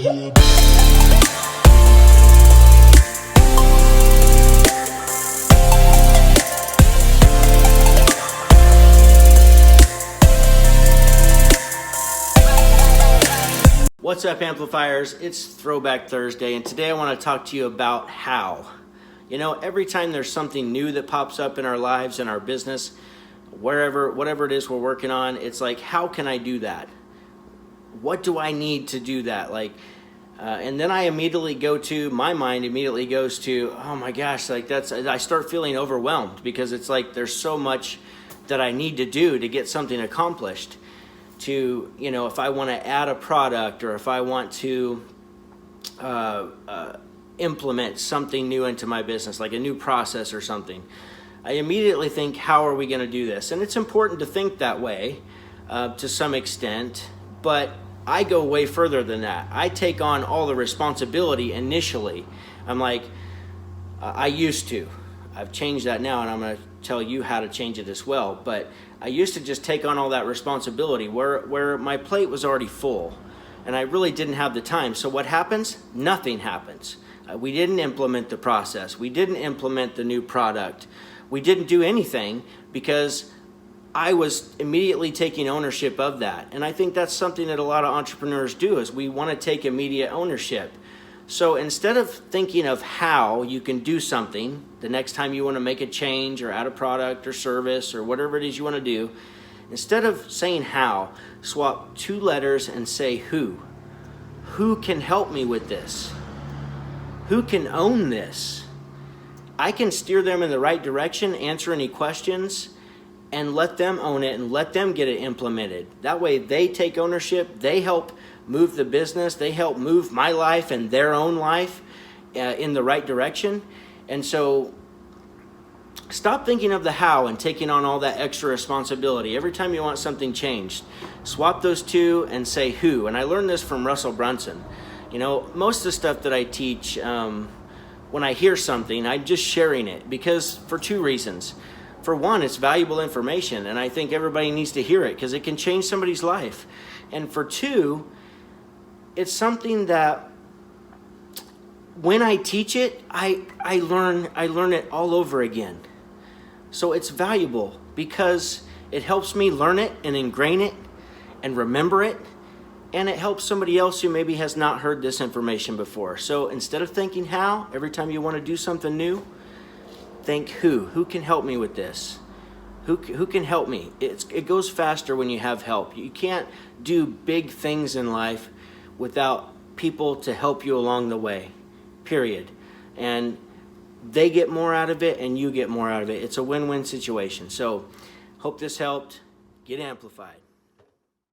What's up, amplifiers? It's Throwback Thursday, and today I want to talk to you about how. You know, every time there's something new that pops up in our lives, in our business, whatever it is we're working on, it's like, how can I do that? What do I need to do that? And then my mind immediately goes to, oh my gosh, I start feeling overwhelmed because it's like there's so much that I need to do to get something accomplished. If I want to add a product, or if I want to implement something new into my business, like a new process or something, I immediately think, how are we going to do this? And it's important to think that way to some extent, but I go way further than that. I take on all the responsibility initially. I'm like, I used to. I've changed that now, and I'm going to tell you how to change it as well. But I used to just take on all that responsibility where my plate was already full, and I really didn't have the time. So what happens? Nothing happens. We didn't implement the process. We didn't implement the new product. We didn't do anything because I was immediately taking ownership of that. And I think that's something that a lot of entrepreneurs do, is we want to take immediate ownership. So instead of thinking of how you can do something the next time you want to make a change or add a product or service or whatever it is you want to do, instead of saying how, swap two letters and say who. Who can help me with this? Who can own this? I can steer them in the right direction, answer any questions, and let them own it and let them get it implemented. That way they take ownership, they help move the business, they help move my life and their own life in the right direction. And so stop thinking of the how and taking on all that extra responsibility. Every time you want something changed, swap those two and say who. And I learned this from Russell Brunson. You know, most of the stuff that I teach, when I hear something, I'm just sharing it for two reasons. For one, it's valuable information, and I think everybody needs to hear it because it can change somebody's life. And for two, it's something that when I teach it, I learn it all over again. So it's valuable because it helps me learn it and ingrain it and remember it, and it helps somebody else who maybe has not heard this information before. So instead of thinking how, every time you want to do something new, think who. Who can help me with this? Who can help me? It goes faster when you have help. You can't do big things in life without people to help you along the way, period. And they get more out of it and you get more out of it. It's a win-win situation. So hope this helped. Get amplified.